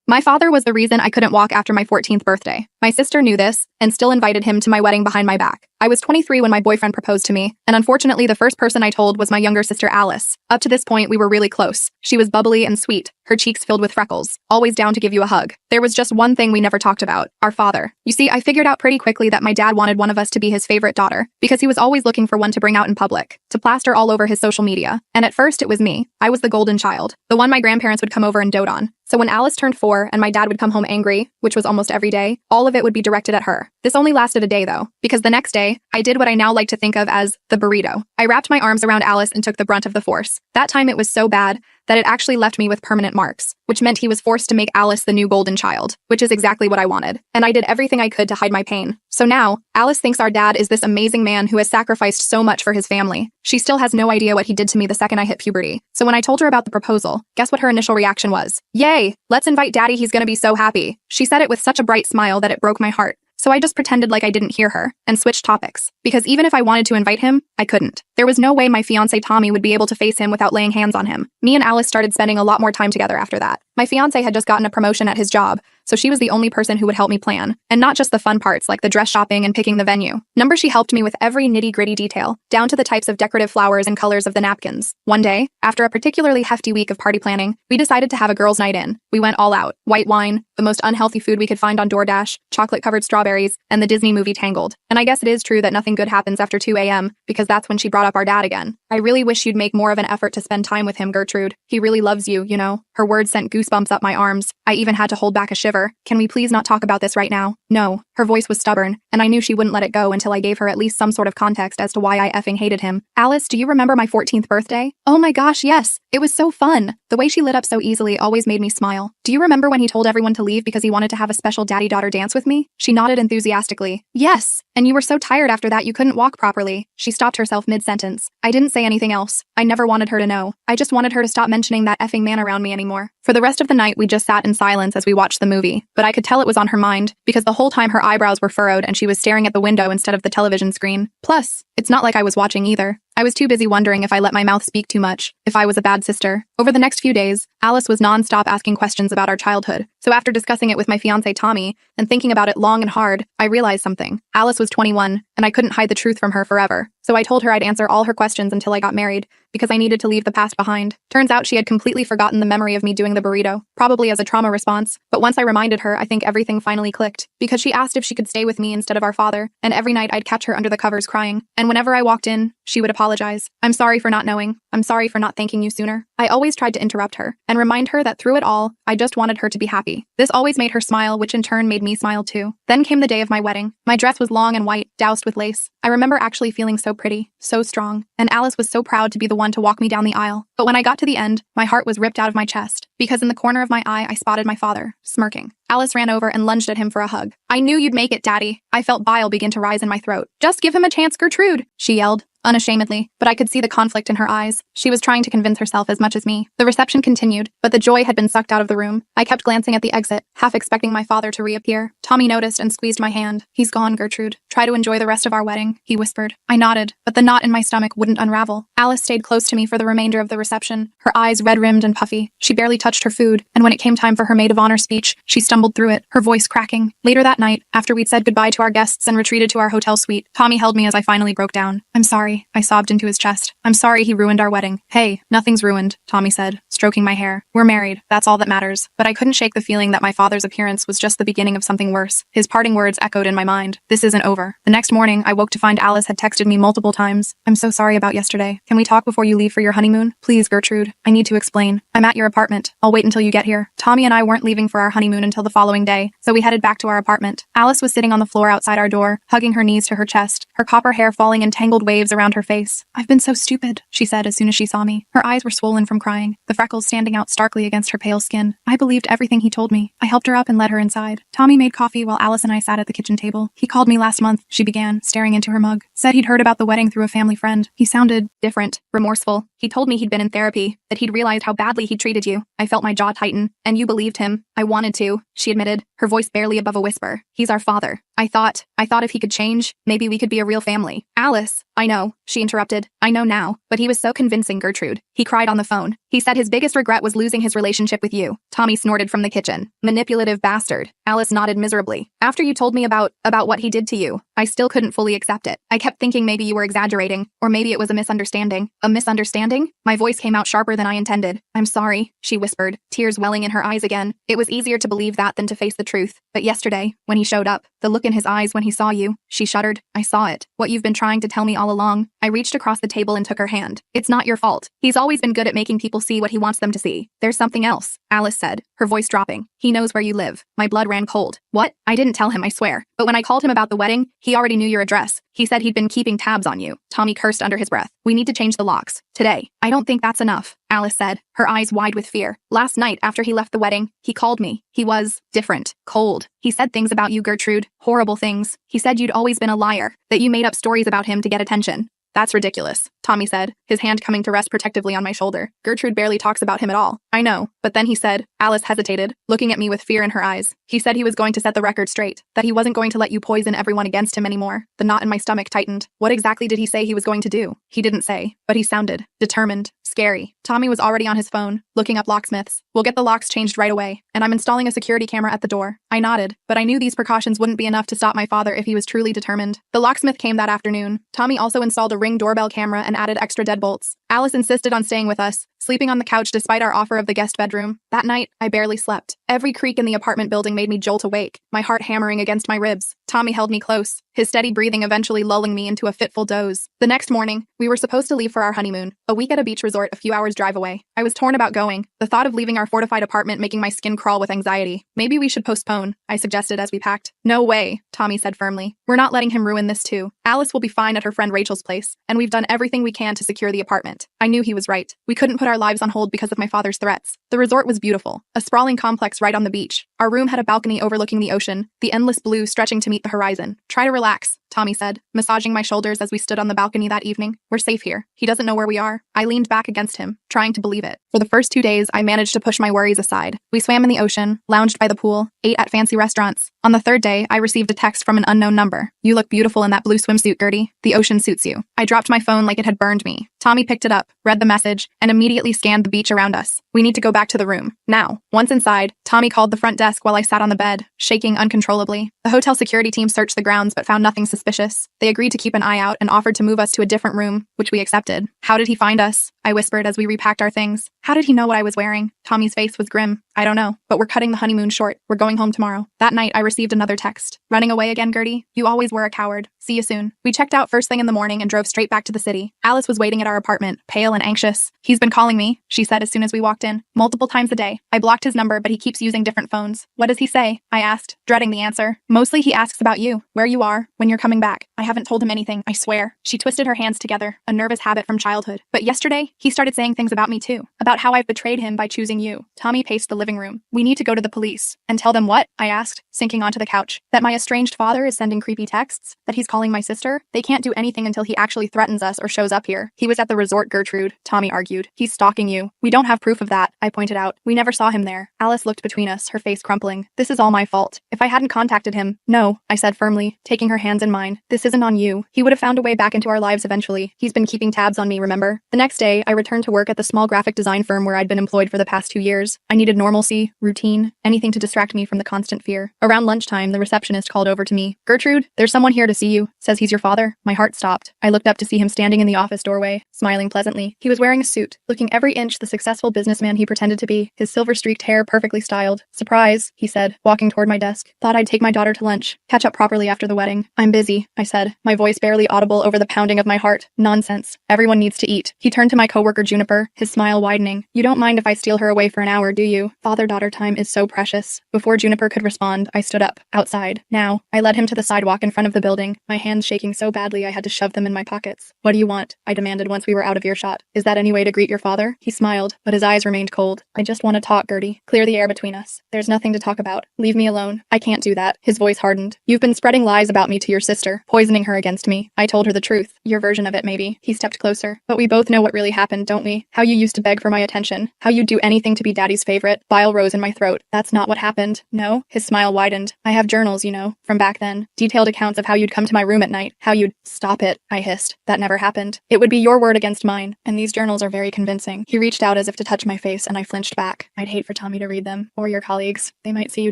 My father was the reason I couldn't walk after my 14th birthday. My sister knew this and still invited him to my wedding behind my back. I was 23 when my boyfriend proposed to me, and unfortunately the first person I told was my younger sister Alice. Up to this point, we were really close. She was bubbly and sweet, her cheeks filled with freckles, always down to give you a hug. There was just one thing we never talked about: our father. You see, I figured out pretty quickly that my dad wanted one of us to be his favorite daughter, because he was always looking for one to bring out in public, to plaster all over his social media. And at first it was me. I was the golden child, the one my grandparents would come over and dote on. So when Alice turned 4 and my dad would come home angry, which was almost every day, all of it would be directed at her. This only lasted a day though, because the next day, I did what I now like to think of as the burrito. I wrapped my arms around Alice and took the brunt of the force. That time it was so bad that it actually left me with permanent marks, which meant he was forced to make Alice the new golden child, which is exactly what I wanted. And I did everything I could to hide my pain. So now, Alice thinks our dad is this amazing man who has sacrificed so much for his family. She still has no idea what he did to me the second I hit puberty. So when I told her about the proposal, guess what her initial reaction was? Yay! Let's invite daddy, he's gonna be so happy. She said it with such a bright smile that it broke my heart. So I just pretended like I didn't hear her and switched topics. Because even if I wanted to invite him, I couldn't. There was no way my fiancé Tommy would be able to face him without laying hands on him. Me and Alice started spending a lot more time together after that. My fiancé had just gotten a promotion at his job, so she was the only person who would help me plan. And not just the fun parts like the dress shopping and picking the venue. She helped me with every nitty-gritty detail, down to the types of decorative flowers and colors of the napkins. One day, after a particularly hefty week of party planning, we decided to have a girls' night in. We went all out. White wine, the most unhealthy food we could find on DoorDash, chocolate-covered strawberries, and the Disney movie Tangled. And I guess it is true that nothing good happens after 2 a.m., because that's when she brought up our dad again. I really wish you'd make more of an effort to spend time with him, Gertrude. He really loves you, you know. Her words sent goosebumps up my arms. I even had to hold back a shiver. Can we please not talk about this right now? No. Her voice was stubborn, and I knew she wouldn't let it go until I gave her at least some sort of context as to why I effing hated him. Alice, do you remember my 14th birthday? Oh my gosh, yes. It was so fun. The way she lit up so easily always made me smile. Do you remember when he told everyone to leave because he wanted to have a special daddy-daughter dance with me? She nodded enthusiastically. Yes. And you were so tired after that you couldn't walk properly. She stopped herself mid-sentence. I didn't say anything else. I never wanted her to know. I just wanted her to stop mentioning that effing man around me anymore. For the rest of the night, we just sat in silence as we watched the movie, but I could tell it was on her mind, because the whole time her eyebrows were furrowed and she was staring at the window instead of the television screen. Plus, it's not like I was watching either. I was too busy wondering if I let my mouth speak too much, if I was a bad sister. Over the next few days, Alice was non-stop asking questions about our childhood. So after discussing it with my fiancé Tommy, and thinking about it long and hard, I realized something. Alice was 21, and I couldn't hide the truth from her forever. So I told her I'd answer all her questions until I got married, because I needed to leave the past behind. Turns out she had completely forgotten the memory of me doing the burrito, probably as a trauma response. But once I reminded her, I think everything finally clicked, because she asked if she could stay with me instead of our father, and every night I'd catch her under the covers crying. And whenever I walked in, she would apologize. I'm sorry for not knowing. I'm sorry for not thanking you sooner. I always tried to interrupt her and remind her that through it all, I just wanted her to be happy. This always made her smile, which in turn made me smile too. Then came the day of my wedding. My dress was long and white, doused with lace. I remember actually feeling so pretty, so strong, and Alice was so proud to be the one to walk me down the aisle. But when I got to the end, my heart was ripped out of my chest, because in the corner of my eye, I spotted my father, smirking. Alice ran over and lunged at him for a hug. I knew you'd make it, Daddy. I felt bile begin to rise in my throat. Just give him a chance, Gertrude, she yelled, unashamedly, but I could see the conflict in her eyes. She was trying to convince herself as much as me. The reception continued, but the joy had been sucked out of the room. I kept glancing at the exit, half expecting my father to reappear. Tommy noticed and squeezed my hand. He's gone, Gertrude. Try to enjoy the rest of our wedding, he whispered. I nodded, but the knot in my stomach wouldn't unravel. Alice stayed close to me for the remainder of the reception, her eyes red-rimmed and puffy. She barely touched her food, and when it came time for her maid of honor speech, she stumbled through it, her voice cracking. Later that night, after we'd said goodbye to our guests and retreated to our hotel suite, Tommy held me as I finally broke down. I'm sorry, I sobbed into his chest. I'm sorry he ruined our wedding. Hey, nothing's ruined, Tommy said, stroking my hair. We're married, that's all that matters. But I couldn't shake the feeling that my father's appearance was just the beginning of something worse. His parting words echoed in my mind. This isn't over. The next morning, I woke to find Alice had texted me multiple times. I'm so sorry about yesterday. Can we talk before you leave for your honeymoon? Please, Gertrude. I need to explain. I'm at your apartment. I'll wait until you get here. Tommy and I weren't leaving for our honeymoon until the following day, so we headed back to our apartment. Alice was sitting on the floor outside our door, hugging her knees to her chest, her copper hair falling in tangled waves around her face. I've been so stupid, she said as soon as she saw me. Her eyes were swollen from crying, the freckles standing out starkly against her pale skin. I believed everything he told me. I helped her up and led her inside. Tommy made coffee while Alice and I sat at the kitchen table. He called me last month, she began, staring into her mug. Said he'd heard about the wedding through a family friend. He sounded different, remorseful. He told me he'd been in therapy, that he'd realized how badly he'd treated you. I felt my jaw tighten. And you believed him. I wanted to, she admitted, her voice barely above a whisper. He's our father. I thought if he could change, maybe we could be a real family. Alice, I know, she interrupted. I know now, but he was so convincing, Gertrude. He cried on the phone. He said his biggest regret was losing his relationship with you. Tommy snorted from the kitchen. Manipulative bastard. Alice nodded miserably. After you told me about what he did to you, I still couldn't fully accept it. I kept thinking maybe you were exaggerating, or maybe it was a misunderstanding. A misunderstanding? My voice came out sharper than I intended. I'm sorry, she whispered, tears welling in her eyes again. It was easier to believe that than to face the truth. But yesterday, when he showed up, the look in his eyes when he saw you, she shuddered. I saw it. What you've been trying to tell me all along. I reached across the table and took her hand. It's not your fault. He's always been good at making people see what he wants them to see. There's something else, Alice said, her voice dropping. He knows where you live. My blood ran cold. What? I didn't tell him, I swear. But when I called him about the wedding, he already knew your address. He said he'd been keeping tabs on you. Tommy cursed under his breath. We need to change the locks. Today. I don't think that's enough, Alice said, her eyes wide with fear. Last night, after he left the wedding, he called me. He was different, cold. He said things about you, Gertrude, horrible things. He said you'd always been a liar, that you made up stories about him to get attention. That's ridiculous, Tommy said, his hand coming to rest protectively on my shoulder. Gertrude barely talks about him at all. I know, but then he said, Alice hesitated, looking at me with fear in her eyes. He said he was going to set the record straight, that he wasn't going to let you poison everyone against him anymore. The knot in my stomach tightened. What exactly did he say he was going to do? He didn't say, but he sounded determined, scary. Tommy was already on his phone, looking up locksmiths. We'll get the locks changed right away, and I'm installing a security camera at the door. I nodded, but I knew these precautions wouldn't be enough to stop my father if he was truly determined. The locksmith came that afternoon. Tommy also installed a Ring doorbell camera and added extra deadbolts. Alice insisted on staying with us, sleeping on the couch despite our offer of the guest bedroom. That night, I barely slept. Every creak in the apartment building made me jolt awake, my heart hammering against my ribs. Tommy held me close, his steady breathing eventually lulling me into a fitful doze. The next morning, we were supposed to leave for our honeymoon, a week at a beach resort a few hours drive away. I was torn about going, the thought of leaving our fortified apartment making my skin crawl with anxiety. Maybe we should postpone, I suggested as we packed. No way, Tommy said firmly. We're not letting him ruin this too. Alice will be fine at her friend Rachel's place, and we've done everything we can to secure the apartment. I knew he was right. We couldn't put our lives on hold because of my father's threats. The resort was beautiful, a sprawling complex right on the beach. Our room had a balcony overlooking the ocean, the endless blue stretching to meet the horizon. Try to relax, Tommy said, massaging my shoulders as we stood on the balcony that evening. We're safe here. He doesn't know where we are. I leaned back against him, trying to believe it. For the first 2 days, I managed to push my worries aside. We swam in the ocean, lounged by the pool, ate at fancy restaurants. On the third day, I received a text from an unknown number. You look beautiful in that blue swimsuit, Gertie. The ocean suits you. I dropped my phone like it had burned me. Tommy picked it up, read the message, and immediately scanned the beach around us. We need to go back to the room. Now. Once inside, Tommy called the front desk while I sat on the bed, shaking uncontrollably. The hotel security team searched the grounds but found nothing suspicious. They agreed to keep an eye out and offered to move us to a different room, which we accepted. How did he find us? I whispered as we repacked our things. How did he know what I was wearing? Tommy's face was grim. I don't know, but we're cutting the honeymoon short. We're going home tomorrow. That night, I received another text. Running away again, Gertie? You always were a coward. See you soon. We checked out first thing in the morning and drove straight back to the city. Alice was waiting at our apartment, pale and anxious. He's been calling me, she said as soon as we walked in, multiple times a day. I blocked his number, but he keeps using different phones. What does he say? I asked, dreading the answer. Mostly he asks about you, where you are, when you're coming back. I haven't told him anything, I swear. She twisted her hands together, a nervous habit from childhood. But yesterday, he started saying things about me too, about how I've betrayed him by choosing you. Tommy paced the living room. We need to go to the police. And tell them what? I asked, sinking onto the couch. That my estranged father is sending creepy texts? That he's calling my sister? They can't do anything until he actually threatens us or shows up here. He was at the resort, Gertrude, Tommy argued. He's stalking you. We don't have proof of that, I pointed out. We never saw him there. Alice looked between us, her face crumpling. This is all my fault. If I hadn't contacted him. No, I said firmly, taking her hands in mine. This isn't on you. He would have found a way back into our lives eventually. He's been keeping tabs on me, remember? The next day, I returned to work at the small graphic design firm where I'd been employed for the past 2 years. I needed normalcy, routine, anything to distract me from the constant fear. Around lunchtime, the receptionist called over to me. Gertrude, there's someone here to see you. Says he's your father. My heart stopped. I looked up to see him standing in the office doorway, smiling pleasantly. He was wearing a suit, looking every inch the successful businessman he pretended to be, his silver-streaked hair perfectly styled. Surprise, he said, walking toward my desk. Thought I'd take my daughter to lunch. Catch up properly after the wedding. I'm busy, I said, my voice barely audible over the pounding of my heart. Nonsense. Everyone needs to eat. He turned to my coworker Juniper, his smile widening. You don't mind if I steal her away for an hour, do you? Father-daughter time is so precious. Before Juniper could respond, I stood up, outside. Now, I led him to the sidewalk in front of the building, my hands shaking so badly I had to shove them in my pockets. What do you want? I demanded once we were out of earshot. Is that any way to greet your father? He smiled, but his eyes remained cold. I just want to talk, Gertie. Clear the air between us. There's nothing to talk about. Leave me alone. I can't do that. His voice hardened. You've been spreading lies about me to your sister, poisoning her against me. I told her the truth. Your version of it, maybe. He stepped closer. But we both know what really happened, don't we? How you used to beg for my attention. How you'd do anything to be Daddy's favorite. Bile rose in my throat. That's not what happened. No? His smile widened. I have journals, you know, from back then. Detailed accounts of how you'd come to my room at night. How you'd— Stop it, I hissed. That never happened. It would be your word against mine. And these journals are very convincing. He reached out as if to touch my face, and I flinched back. I'd hate for Tommy to read them. Or your colleagues. They might see you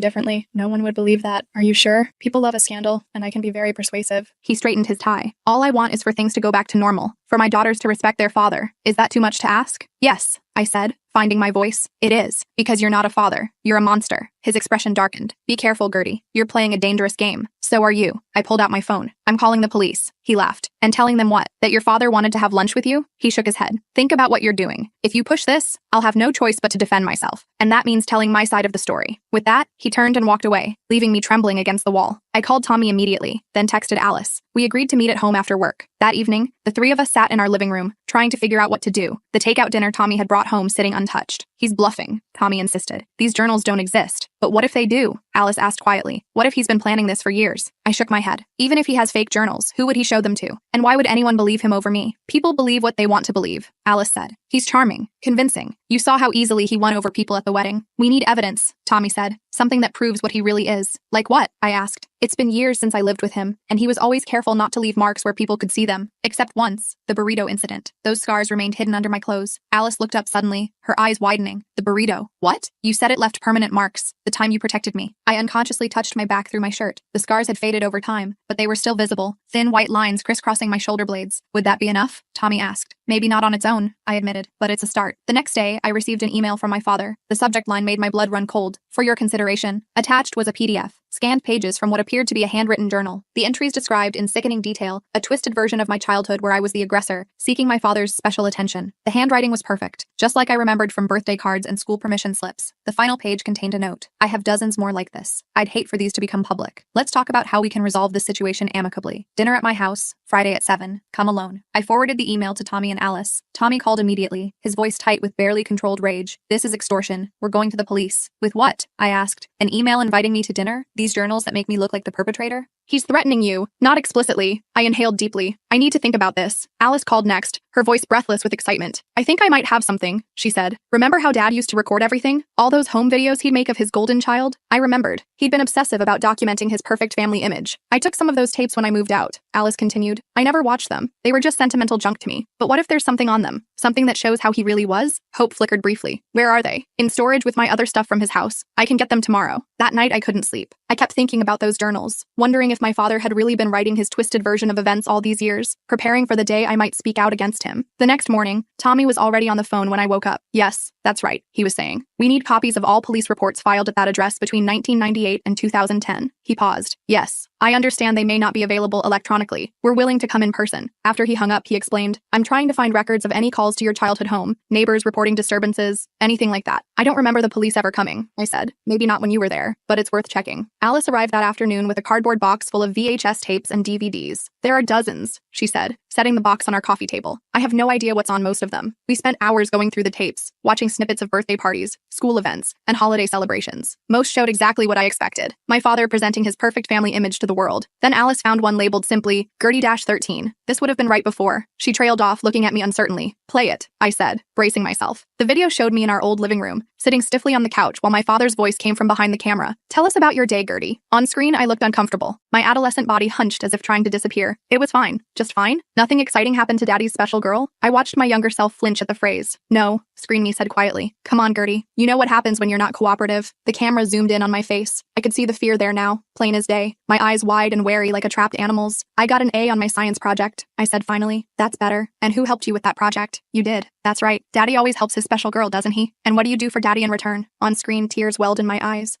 differently. No one would believe that. Are you sure? People love a scandal, and I can be very persuasive. He straightened his tie. All I want is for things to go back to normal. For my daughters to respect their father. Is that too much to ask? Yes, I said, finding my voice. It is. Because you're not a father. You're a monster. His expression darkened. Be careful, Gertie. You're playing a dangerous game. So are you. I pulled out my phone. I'm calling the police. He laughed. And telling them what? That your father wanted to have lunch with you? He shook his head. Think about what you're doing. If you push this, I'll have no choice but to defend myself. And that means telling my side of the story. With that, he turned and walked away, leaving me trembling against the wall. I called Tommy immediately, then texted Alice. We agreed to meet at home after work. That evening, the three of us sat in our living room, trying to figure out what to do. The takeout dinner Tommy had brought home sitting untouched. He's bluffing, Tommy insisted. These journals don't exist. But what if they do? Alice asked quietly. What if he's been planning this for years? I shook my head. Even if he has fake journals, who would he show them to? And why would anyone believe him over me? People believe what they want to believe, Alice said. He's charming, convincing. You saw how easily he won over people at the wedding. We need evidence, Tommy said. Something that proves what he really is. Like what? I asked. It's been years since I lived with him, and he was always careful not to leave marks where people could see them. Except once, the burrito incident. Those scars remained hidden under my clothes. Alice looked up suddenly, her eyes widening. The burrito. What? You said it left permanent marks. The time you protected me. I unconsciously touched my back through my shirt. The scars had faded over time, but they were still visible. Thin white lines crisscrossing my shoulder blades. Would that be enough? Tommy asked. Maybe not on its own, I admitted, but it's a start. The next day, I received an email from my father. The subject line made my blood run cold. For your consideration. Attached was a PDF. Scanned pages from what appeared to be a handwritten journal. The entries described in sickening detail a twisted version of my childhood where I was the aggressor, seeking my father's special attention. The handwriting was perfect, just like I remembered from birthday cards and school permission slips. The final page contained a note. I have dozens more like this. I'd hate for these to become public. Let's talk about how we can resolve this situation amicably. Dinner at my house, Friday at 7. Come alone. I forwarded the email to Tommy and Alice. Tommy called immediately, his voice tight with barely controlled rage. This is extortion. We're going to the police. With what? I asked. An email inviting me to dinner? These journals that make me look like the perpetrator? He's threatening you. Not explicitly. I inhaled deeply. I need to think about this. Alice called next, her voice breathless with excitement. I think I might have something, she said. Remember how Dad used to record everything? All those home videos he'd make of his golden child? I remembered. He'd been obsessive about documenting his perfect family image. I took some of those tapes when I moved out, Alice continued. I never watched them. They were just sentimental junk to me. But what if there's something on them? Something that shows how he really was? Hope flickered briefly. Where are they? In storage with my other stuff from his house. I can get them tomorrow. That night I couldn't sleep. I kept thinking about those journals, wondering if my father had really been writing his twisted version of events all these years, preparing for the day I might speak out against him. The next morning, Tommy was already on the phone when I woke up. Yes, that's right, he was saying. We need copies of all police reports filed at that address between 1998 and 2010. He paused. Yes, I understand they may not be available electronically. We're willing to come in person. After he hung up, he explained, I'm trying to find records of any calls to your childhood home, neighbors reporting disturbances, anything like that. I don't remember the police ever coming, I said. Maybe not when you were there, but it's worth checking. Alice arrived that afternoon with a cardboard box full of VHS tapes and DVDs. There are dozens, she said, setting the box on our coffee table. I have no idea what's on most of them. We spent hours going through the tapes, watching snippets of birthday parties, school events, and holiday celebrations. Most showed exactly what I expected. My father presenting his perfect family image to the world. Then Alice found one labeled simply, Gertie-13. This would have been right before. She trailed off, looking at me uncertainly. Play it, I said, bracing myself. The video showed me in our old living room, sitting stiffly on the couch while my father's voice came from behind the camera. Tell us about your day, Gertie. On screen, I looked uncomfortable. My adolescent body hunched as if trying to disappear. It was fine. Just fine. Nothing exciting happened to Daddy's special girl. I watched my younger self flinch at the phrase. No, Screen Me said quietly. Come on, Gertie. You know what happens when you're not cooperative. The camera zoomed in on my face. I could see the fear there now, plain as day. My eyes wide and wary like a trapped animal's. I got an A on my science project, I said finally. That's better. And who helped you with that project? You did. That's right. Daddy always helps his special girl, doesn't he? And what do you do for Daddy in return? On screen, tears welled in my eyes.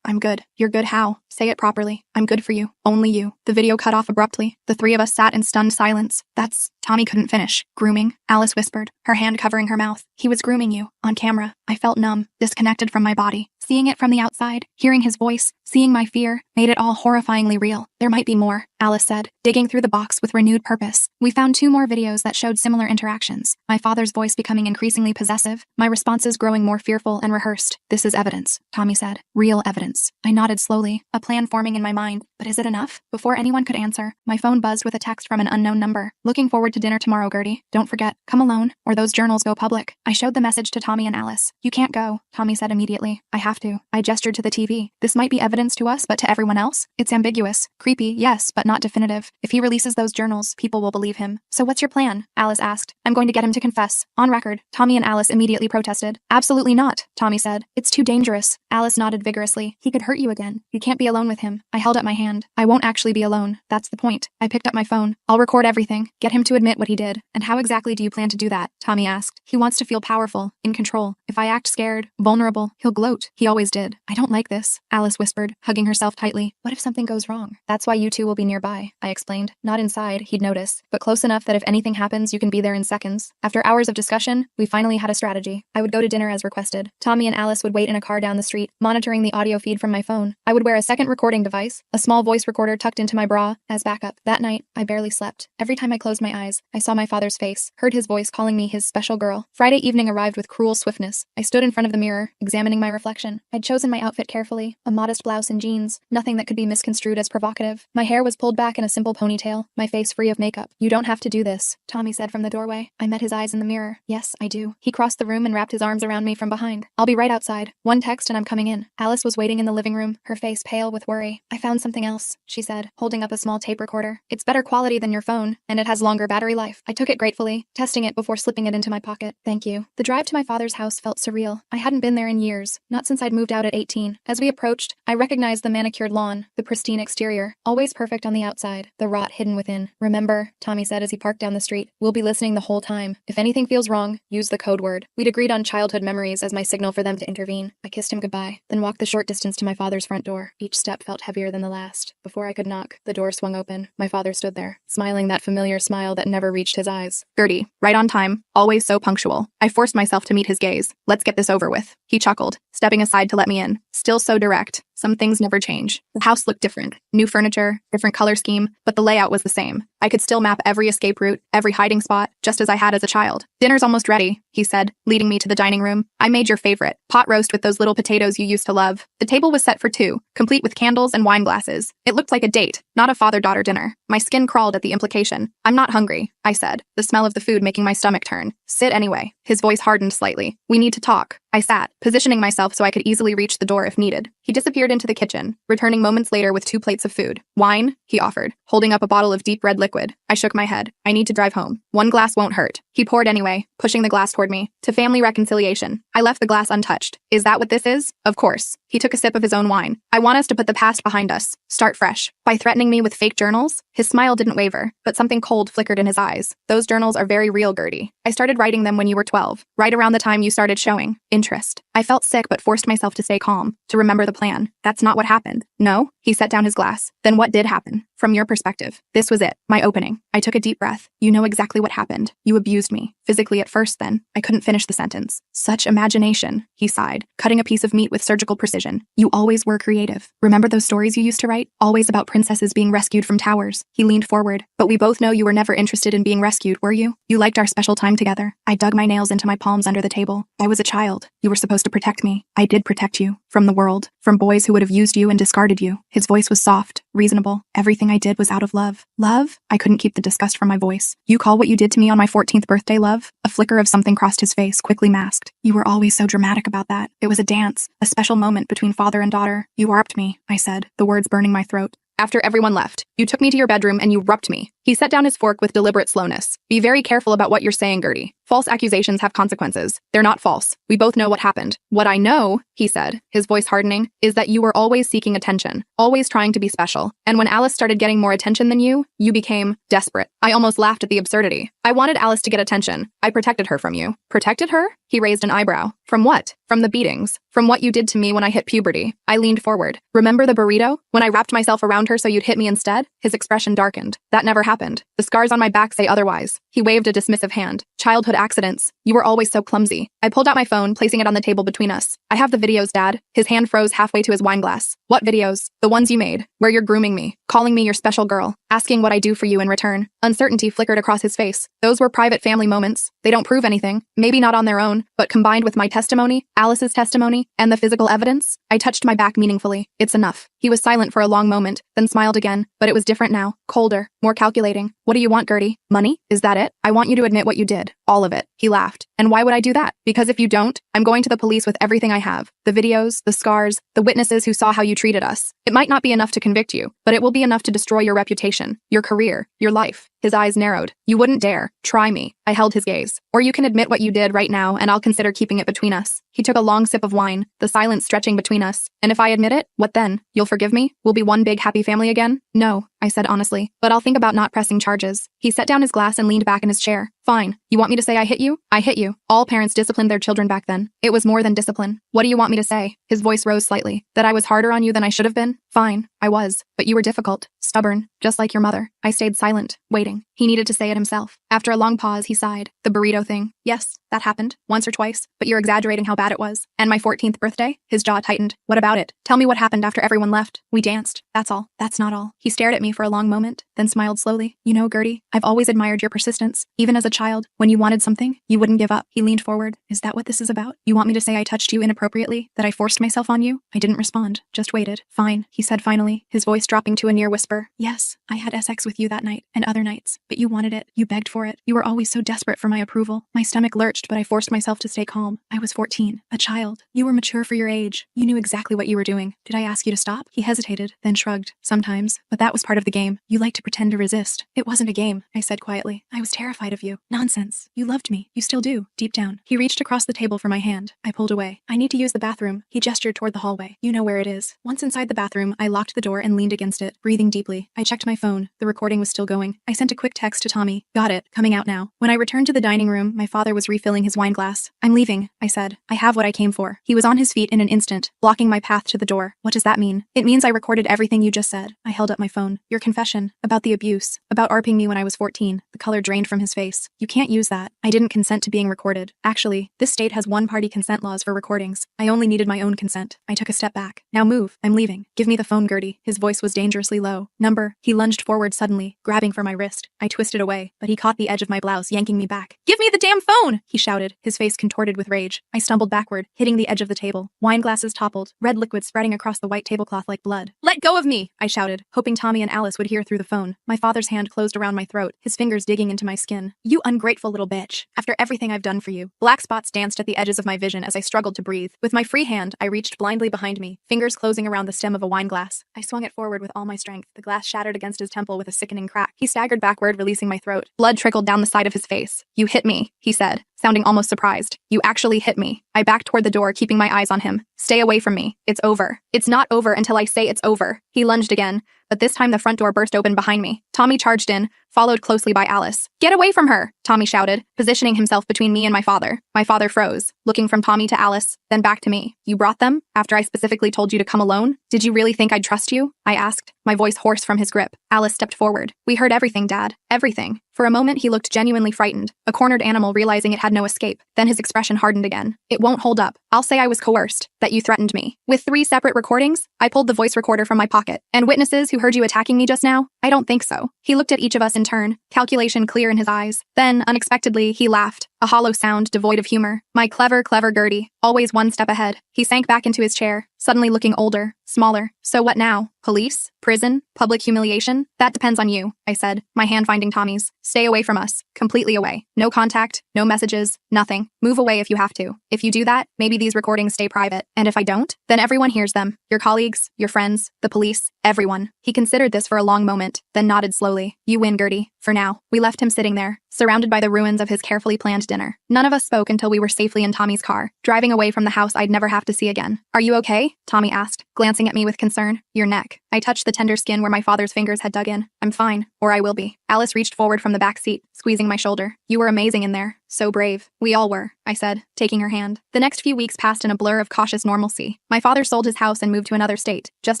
I'm good. You're good how? Say it properly. I'm good for you. Only you. The video cut off abruptly. The three of us sat in stunned silence. That's Tommy couldn't finish. Grooming? Alice whispered, her hand covering her mouth. He was grooming you. On camera. I felt numb, disconnected from my body. Seeing it from the outside, hearing his voice, seeing my fear, made it all horrifyingly real. There might be more, Alice said, digging through the box with renewed purpose. We found 2 more videos that showed similar interactions. My father's voice becoming increasingly possessive, my responses growing more fearful and rehearsed. This is evidence, Tommy said. Real evidence. I nodded slowly, a plan forming in my mind. But is it enough? Before anyone could answer, my phone buzzed with a text from an unknown number. Looking forward to dinner tomorrow, Gertie. Don't forget, come alone, or those journals go public. I showed the message to Tommy and Alice. You can't go, Tommy said immediately. I have to. I gestured to the TV. This might be evidence to us, but to everyone else? It's ambiguous. Creepy, yes, but not definitive. If he releases those journals, people will believe him. So what's your plan? Alice asked. I'm going to get him to confess. On record. Tommy and Alice immediately protested. Absolutely not, Tommy said. It's too dangerous. Alice nodded vigorously. He could hurt you again. You can't be alone with him. I held up my hand. I won't actually be alone. That's the point. I picked up my phone. I'll record everything. Get him to admit what he did. And how exactly do you plan to do that? Tommy asked. He wants to feel powerful, in control. If I act scared, vulnerable, he'll gloat. He always did. I don't like this, Alice whispered, hugging herself tightly. What if something goes wrong? That's why you two will be nearby, I explained. Not inside, he'd notice, but close enough that if anything happens, you can be there in seconds. After hours of discussion, we finally had a strategy. I would go to dinner as requested. Tommy and Alice would wait in a car down the street, monitoring the audio feed from my phone. I would wear a second recording device, a small voice recorder tucked into my bra, as backup. That night, I barely slept. Every time I closed my eyes, I saw my father's face, heard his voice calling me his special girl. Friday evening arrived with cruel swiftness. I stood in front of the mirror, examining my reflection. I'd chosen my outfit carefully, a modest blouse and jeans, nothing that could be misconstrued as provocative. My hair was pulled back in a simple ponytail, my face free of makeup. You don't have to do this, Tommy said from the doorway. I met his eyes in the mirror. Yes, I do. He crossed the room and wrapped his arms around me from behind. I'll be right outside. One text and I'm coming in. Alice was waiting in the living room, her face pale with worry. I found something else, she said, holding up a small tape recorder. It's better quality than your phone, and it has longer battery life. I took it gratefully, testing it before slipping it into my pocket. Thank you. The drive to my father's house felt surreal. I hadn't been there in years, not since I'd moved out at 18. As we approached, I recognized the manicured lawn, the pristine exterior, always perfect on the outside, the rot hidden within. Remember, Tommy said as he parked down the street, we'll be listening the whole time. If anything feels wrong, use the code word. We'd agreed on childhood memories as my signal for them to intervene. I kissed him goodbye, then walked the short distance to my father's front door. Each step felt heavier than the last. Before I could knock, the door swung open. My father stood there, smiling that familiar smile that never reached his eyes. Gertie, right on time, always so punctual. I forced myself to meet his gaze. Let's get this over with. He chuckled, stepping aside to let me in. Still so direct. Some things never change. The house looked different. New furniture, different color scheme, but the layout was the same. I could still map every escape route, every hiding spot, just as I had as a child. Dinner's almost ready, he said, leading me to the dining room. I made your favorite, pot roast with those little potatoes you used to love. The table was set for 2, complete with candles and wine glasses. It looked like a date, not a father-daughter dinner. My skin crawled at the implication. I'm not hungry, I said, the smell of the food making my stomach turn. Sit anyway. His voice hardened slightly. We need to talk. I sat, positioning myself so I could easily reach the door if needed. He disappeared into the kitchen, returning moments later with 2 plates of food. Wine, he offered, holding up a bottle of deep red liquid. I shook my head. I need to drive home. 1 glass won't hurt. He poured anyway, pushing the glass toward me. To family reconciliation. I left the glass untouched. Is that what this is? Of course. He took a sip of his own wine. I want us to put the past behind us. Start fresh. By threatening me with fake journals? His smile didn't waver, but something cold flickered in his eyes. Those journals are very real, Gertie. I started writing them when you were 12, right around the time you started showing interest. I felt sick but forced myself to stay calm, to remember the plan. That's not what happened. No? He set down his glass. Then what did happen? From your perspective. This was it, my opening. I took a deep breath. You know exactly what happened. You abused me. Physically at first then. I couldn't finish the sentence. Such imagination, he sighed, cutting a piece of meat with surgical precision. You always were creative. Remember those stories you used to write? Always about princesses being rescued from towers. He leaned forward. But we both know you were never interested in being rescued, were you? You liked our special time together. I dug my nails into my palms under the table. I was a child. You were supposed to protect me. I did protect you. From the world. From boys who would have used you and discarded you. His voice was soft, reasonable. Everything I did was out of love. Love? I couldn't keep the disgust from my voice. You call what you did to me on my 14th birthday love? A flicker of something crossed his face, quickly masked. You were always so dramatic about that. It was a dance, a special moment between father and daughter. You warped me, I said, the words burning my throat. After everyone left, you took me to your bedroom and you wrupped me. He set down his fork with deliberate slowness. Be very careful about what you're saying, Gertie. False accusations have consequences. They're not false. We both know what happened. What I know, he said, his voice hardening, is that you were always seeking attention, always trying to be special. And when Alice started getting more attention than you became desperate. I almost laughed at the absurdity. I wanted Alice to get attention. I protected her from you. Protected her? He raised an eyebrow. From what? From the beatings. From what you did to me when I hit puberty. I leaned forward. Remember the burrito? When I wrapped myself around her so you'd hit me instead? His expression darkened. That never happened. The scars on my back say otherwise. He waved a dismissive hand. Childhood accidents. You were always so clumsy. I pulled out my phone, placing it on the table between us. I have the videos, Dad. His hand froze halfway to his wine glass. What videos? The ones you made, where you're grooming me, calling me your special girl, asking what I do for you in return. Uncertainty flickered across his face. Those were private family moments. They don't prove anything. Maybe not on their own, but combined with my testimony, Alice's testimony, and the physical evidence, I touched my back meaningfully. It's enough. He was silent for a long moment, then smiled again, but it was different now, colder, more calculating. What do you want, Gertie? Money? Is that it? I want you to admit what you did. All of it. He laughed. And why would I do that? Because if you don't, I'm going to the police with everything I have. The videos, the scars, the witnesses who saw how you treated us. It might not be enough to convict you, but it will be enough to destroy your reputation, your career, your life. His eyes narrowed. You wouldn't dare. Try me. I held his gaze. Or you can admit what you did right now, and I'll consider keeping it between us. He took a long sip of wine, the silence stretching between us. And if I admit it, what then? You'll forgive me? We'll be one big happy family again? No, I said honestly, but I'll think about not pressing charges. He set down his glass and leaned back in his chair. Fine. You want me to say I hit you? I hit you. All parents disciplined their children back then. It was more than discipline. What do you want me to say? His voice rose slightly. That I was harder on you than I should have been? Fine. I was. But you were difficult. Stubborn. Just like your mother. I stayed silent, waiting. He needed to say it himself. After a long pause, he sighed. The burrito thing. Yes, that happened. Once or twice. But you're exaggerating how bad it was. And my 14th birthday? His jaw tightened. What about it? Tell me what happened after everyone left. We danced. That's all. That's not all. He stared at me for a long moment, then smiled slowly. You know, Gertie, I've always admired your persistence. Even as a child, when you wanted something, you wouldn't give up. He leaned forward. Is that what this is about? You want me to say I touched you inappropriately? That I forced myself on you? I didn't respond. Just waited. Fine, he said finally, his voice dropping to a near whisper. Yes, I had sex with you that night, and other nights. But you wanted it. You begged for it. You were always so desperate for my approval. My stomach lurched, but I forced myself to stay calm. I was 14, a child. You were mature for your age. You knew exactly what you were doing. Did I ask you to stop? He hesitated, then shrugged. Sometimes. But that was part of the game. You like to pretend to resist. It wasn't a game, I said quietly. I was terrified of you. Nonsense. You loved me. You still do, deep down. He reached across the table for my hand. I pulled away. I need to use the bathroom. He gestured toward the hallway. You know where it is. Once inside the bathroom, I locked the door and leaned against it, breathing deeply. I checked my phone. The recording was still going. I sent a quick text to Tommy. Got it. Coming out now. When I returned to the dining room, my father was refilling his wine glass. I'm leaving, I said. I have what I came for. He was on his feet in an instant, blocking my path to the door. What does that mean? It means I recorded everything you just said. I held up my phone. Your confession. About the abuse. About ARPing me when I was 14. The color drained from his face. You can't use that. I didn't consent to being recorded. Actually, this state has one-party consent laws for recordings. I only needed my own consent. I took a step back. Now move. I'm leaving. Give me the phone, Gertie. His voice was dangerously low. Number. He lunged forward suddenly, grabbing for my wrist. I twisted away, but he caught the edge of my blouse, yanking me back. Give me the damn phone! He shouted, his face contorted with rage. I stumbled backward, hitting the edge of the table. Wine glasses toppled, red liquid spreading across the white tablecloth like blood. Let go of me! I shouted, hoping Tommy and Alice would hear through the phone. My father's hand closed around my throat, his fingers digging into my skin. You ungrateful little bitch. After everything I've done for you. Black spots danced at the edges of my vision as I struggled to breathe. With my free hand, I reached blindly behind me, fingers closing around the stem of a wine glass. I swung it forward with all my strength. The glass shattered against his temple with a sickening crack. He staggered backward, releasing my throat. Blood trickled down the side of his face. You hit me, he said, sounding almost surprised. You actually hit me. I backed toward the door, keeping my eyes on him. Stay away from me. It's over. It's not over until I say it's over. He lunged again, but this time the front door burst open behind me. Tommy charged in, followed closely by Alice. Get away from her, Tommy shouted, positioning himself between me and my father. My father froze, looking from Tommy to Alice, then back to me. You brought them? After I specifically told you to come alone? Did you really think I'd trust you? I asked, my voice hoarse from his grip. Alice stepped forward. We heard everything, Dad. Everything. For a moment, he looked genuinely frightened, a cornered animal realizing it had no escape. Then his expression hardened again. It won't hold up. I'll say I was coerced, that you threatened me. With 3 separate recordings, I pulled the voice recorder from my pocket. And witnesses who heard you attacking me just now? I don't think so. He looked at each of us in turn, calculation clear in his eyes. Then, unexpectedly, he laughed, a hollow sound devoid of humor. My clever Gertie, always one step ahead. He sank back into his chair, suddenly looking older, smaller. So what now? Police? Prison? Public humiliation? That depends on you, I said, my hand finding Tommy's. Stay away from us. Completely away. No contact, no messages, nothing. Move away if you have to. If you do that, maybe these recordings stay private. And if I don't, then everyone hears them. Your colleagues, your friends, the police, everyone. He considered this for a long moment, minute, then nodded slowly. You win, Gertie. For now. We left him sitting there, surrounded by the ruins of his carefully planned dinner. None of us spoke until we were safely in Tommy's car, driving away from the house I'd never have to see again. Are you okay? Tommy asked, glancing at me with concern. Your neck. I touched the tender skin where my father's fingers had dug in. I'm fine, or I will be. Alice reached forward from the back seat, squeezing my shoulder. You were amazing in there. So brave. We all were, I said, taking her hand. The next few weeks passed in a blur of cautious normalcy. My father sold his house and moved to another state, just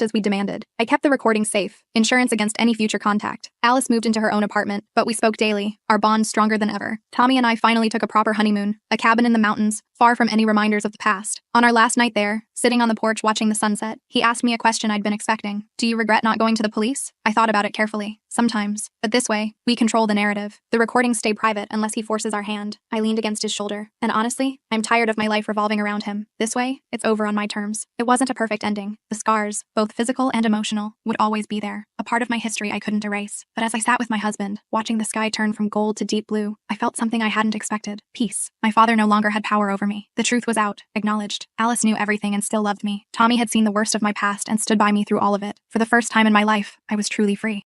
as we demanded. I kept the recording safe, insurance against any future contact. Alice moved into her own apartment, but we spoke daily, our bond stronger than ever. Tommy and I finally took a proper honeymoon, a cabin in the mountains, far from any reminders of the past. On our last night there, sitting on the porch watching the sunset, he asked me a question I'd been expecting. Do you regret not going to the police? I thought about it carefully. Sometimes. But this way, we control the narrative. The recordings stay private unless he forces our hand. I leaned against his shoulder. And honestly, I'm tired of my life revolving around him. This way, it's over on my terms. It wasn't a perfect ending. The scars, both physical and emotional, would always be there. A part of my history I couldn't erase. But as I sat with my husband, watching the sky turn from gold to deep blue, I felt something I hadn't expected. Peace. My father no longer had power over me. The truth was out, acknowledged. Alice knew everything and still loved me. Tommy had seen the worst of my past and stood by me through all of it. For the first time in my life, I was truly free.